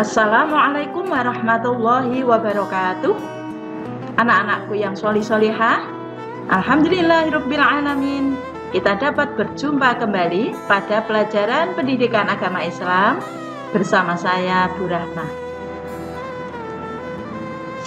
Assalamualaikum warahmatullahi wabarakatuh. Anak-anakku yang sholih-sholihah, alhamdulillahirrabbilalamin, kita dapat berjumpa kembali pada pelajaran pendidikan agama Islam bersama saya, Bu Rahma.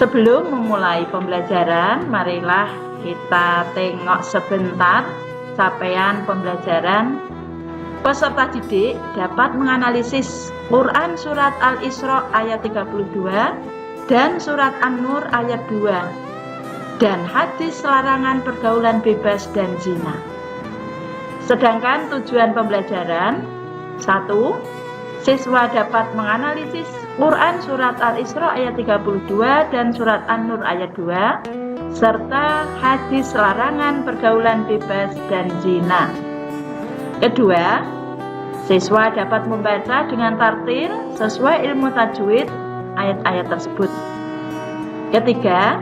Sebelum memulai pembelajaran, marilah kita tengok sebentar capaian pembelajaran. Peserta didik dapat menganalisis Quran Surat Al-Isra ayat 32 dan Surat An-Nur ayat 2 dan hadis larangan pergaulan bebas dan zina. Sedangkan tujuan pembelajaran 1. Siswa dapat menganalisis Quran Surat Al-Isra ayat 32 dan Surat An-Nur ayat 2 serta hadis larangan pergaulan bebas dan zina. Kedua, siswa dapat membaca dengan tartil sesuai ilmu tajwid ayat-ayat tersebut. Ketiga,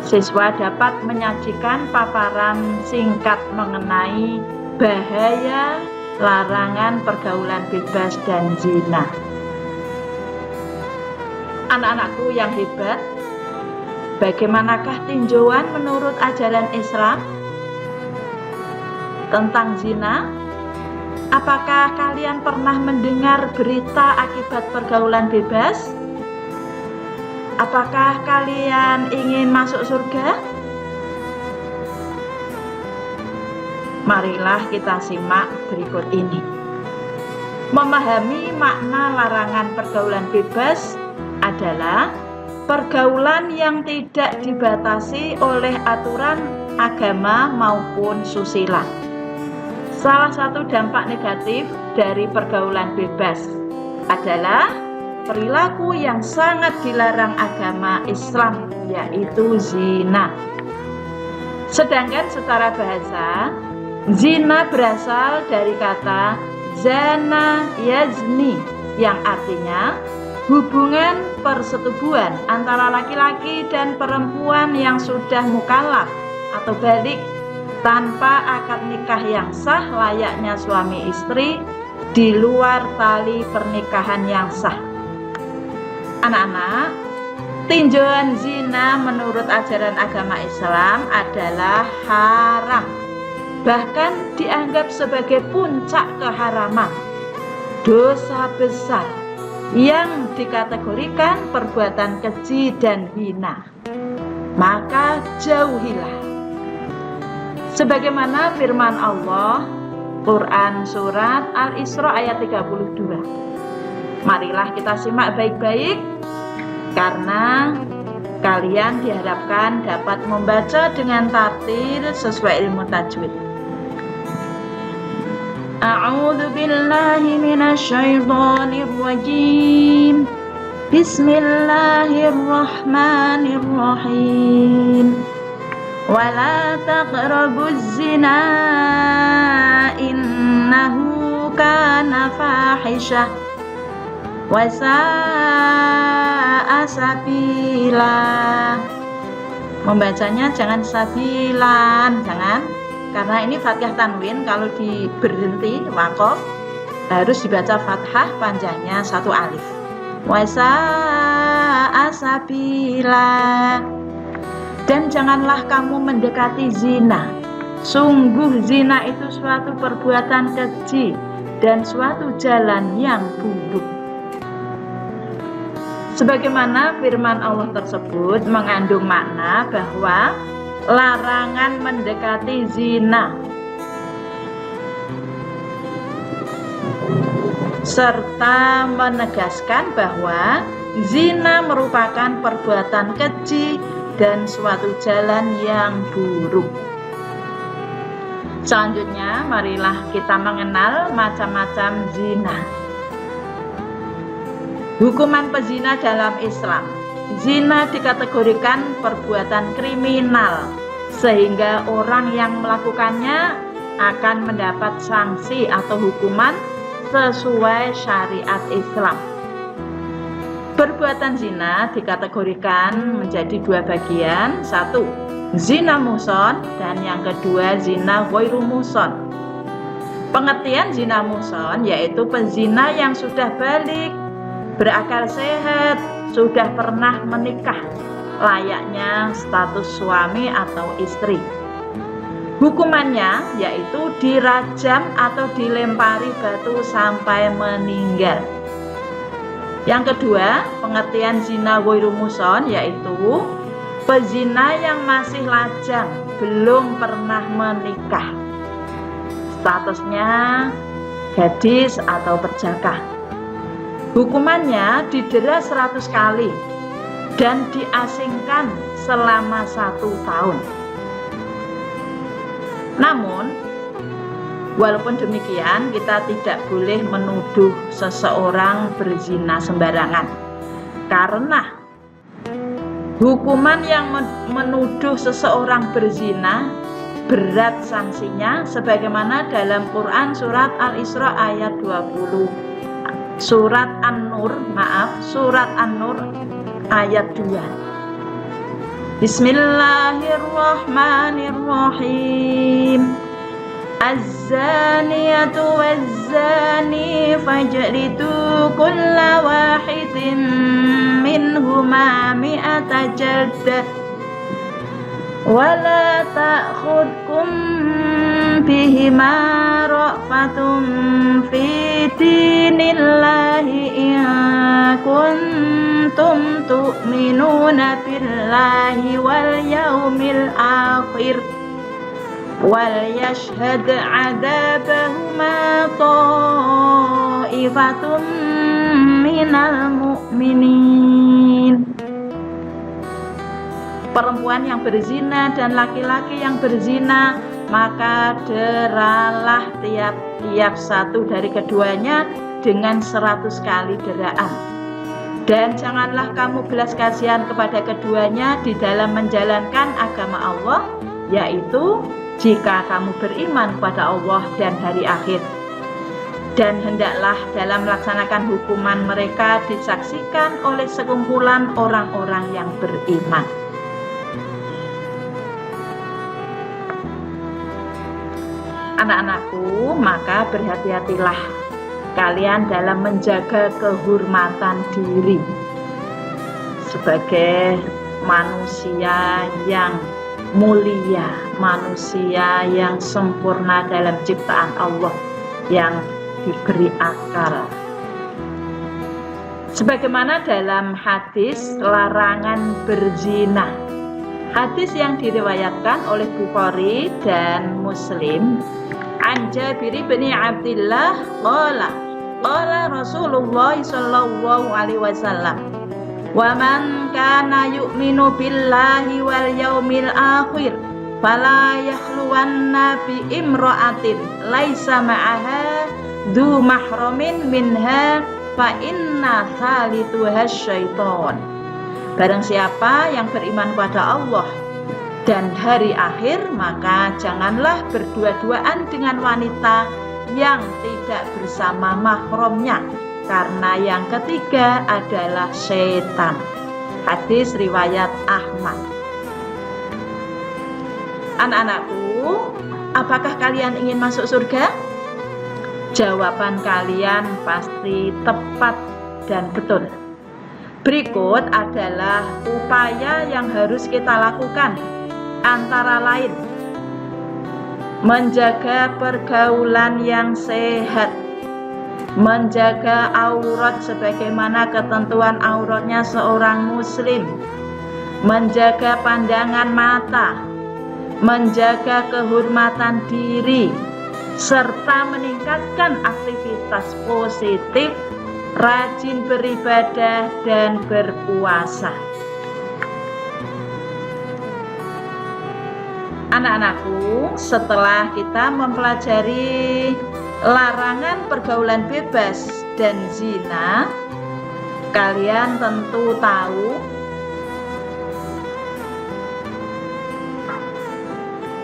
siswa dapat menyajikan paparan singkat mengenai bahaya larangan pergaulan bebas dan zina. Anak-anakku yang hebat, bagaimanakah tinjauan menurut ajaran Islam tentang zina? Apakah kalian pernah mendengar berita akibat pergaulan bebas? Apakah kalian ingin masuk surga? Marilah kita simak berikut ini. Memahami makna larangan pergaulan bebas adalah pergaulan yang tidak dibatasi oleh aturan agama maupun susila. Salah satu dampak negatif dari pergaulan bebas adalah perilaku yang sangat dilarang agama Islam, yaitu zina. Sedangkan secara bahasa, zina berasal dari kata zana yazni yang artinya hubungan persetubuhan antara laki-laki dan perempuan yang sudah mukallaf atau balik tanpa akad nikah yang sah layaknya suami istri di luar tali pernikahan yang sah. Anak-anak, tinjauan zina menurut ajaran agama Islam adalah haram, bahkan dianggap sebagai puncak keharaman, dosa besar yang dikategorikan perbuatan keji dan hina. Maka jauhilah. Sebagaimana firman Allah, Quran Surat Al-Isra ayat 32. Marilah kita simak baik-baik, karena kalian diharapkan dapat membaca dengan tartil sesuai ilmu tajwid. A'udzu billahi minasyaitonir rajim. Bismillahirrahmanirrahim. Wala taqrabuz zina innahu kana fahisyah wa sa'a sabila. Membacanya jangan sabilan, jangan, karena ini fathah tanwin. Kalau berhenti waqaf harus dibaca fathah panjangnya satu alif. Wa sa'a sabila. Dan janganlah kamu mendekati zina. Sungguh zina itu suatu perbuatan keji dan suatu jalan yang buruk. Sebagaimana firman Allah tersebut mengandung makna bahwa larangan mendekati zina serta menegaskan bahwa zina merupakan perbuatan keji dan suatu jalan yang buruk. Selanjutnya, marilah kita mengenal macam-macam zina. Hukuman pezina dalam Islam. Zina dikategorikan perbuatan kriminal, sehingga orang yang melakukannya akan mendapat sanksi atau hukuman sesuai syariat Islam. Perbuatan zina dikategorikan menjadi dua bagian. Satu, zina muhson, dan yang kedua zina ghairu muhson. Pengertian zina muhson yaitu pezina yang sudah balik berakal sehat, sudah pernah menikah, layaknya status suami atau istri. Hukumannya yaitu dirajam atau dilempari batu sampai meninggal. Yang kedua, pengertian zina ghairu muhsan yaitu pezina yang masih lajang, belum pernah menikah. Statusnya gadis atau perjaka. Hukumannya didera 100 kali dan diasingkan selama 1 tahun. Namun, walaupun demikian, kita tidak boleh menuduh seseorang berzina sembarangan, karena hukuman yang menuduh seseorang berzina berat sanksinya, sebagaimana dalam Quran surat Al-Isra ayat 20, surat An-Nur ayat 2. Bismillahirrahmanirrahim. Az-zaniyatu waz-zani fajlidu kulla wahidin minhuma mi'ata jaldah wa la ta'khudkum bihima ra'fatun fi dinillahi in kuntum tu'minuna billahi wal yaumil akhir wal yashhad 'adabahuma ta'ifatun minal mu'minin. Perempuan yang berzina dan laki-laki yang berzina, maka deralah tiap satu dari keduanya dengan 100 kali deraan. Dan janganlah kamu belas kasihan kepada keduanya di dalam menjalankan agama Allah, yaitu jika kamu beriman kepada Allah dan hari akhir. Dan hendaklah dalam melaksanakan hukuman mereka disaksikan oleh sekumpulan orang-orang yang beriman. Anak-anakku, maka berhati-hatilah kalian dalam menjaga kehormatan diri sebagai manusia yang mulia, manusia yang sempurna dalam ciptaan Allah yang diberi akal. Sebagaimana dalam hadis larangan berzina, hadis yang diriwayatkan oleh Bukhari dan Muslim, an Jabir bin Abdullah qala Rasulullah sallallahu alaihi wasallam, wa man kana yu'minu billahi wal yaumil akhir fala yakhluwanna bi imra'atin laisa ma'aha du mahramin minha fa inna thalithuha syaiton. Barang siapa yang beriman kepada Allah dan hari akhir, maka janganlah berdua-duaan dengan wanita yang tidak bersama mahramnya, karena yang ketiga adalah setan. Hadis riwayat Ahmad. Anak-anakku, apakah kalian ingin masuk surga? Jawaban kalian pasti tepat dan betul. Berikut adalah upaya yang harus kita lakukan, antara lain menjaga pergaulan yang sehat, menjaga aurat sebagaimana ketentuan auratnya seorang muslim, menjaga pandangan mata, menjaga kehormatan diri, serta meningkatkan aktivitas positif, rajin beribadah dan berpuasa. Anak-anakku, setelah kita mempelajari larangan pergaulan bebas dan zina, kalian tentu tahu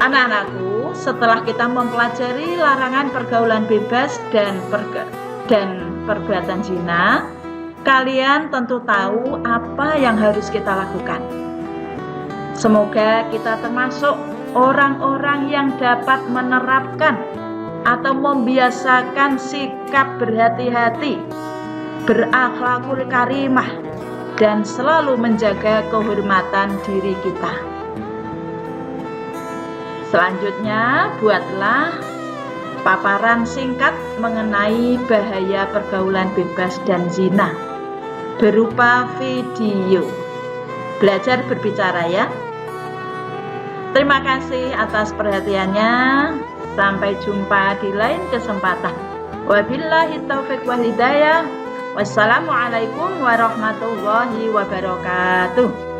anak-anakku, setelah kita mempelajari larangan pergaulan bebas dan perbuatan zina, kalian tentu tahu apa yang harus kita lakukan. Semoga kita termasuk orang-orang yang dapat menerapkan atau membiasakan sikap berhati-hati berakhlakul karimah, dan selalu menjaga kehormatan diri kita. Selanjutnya, buatlah paparan singkat mengenai bahaya pergaulan bebas dan zina berupa video. Belajar berbicara ya. Terima kasih atas perhatiannya. Sampai jumpa di lain kesempatan. Wabillahi taufiq wal hidayah. Wassalamualaikum warahmatullahi wabarakatuh.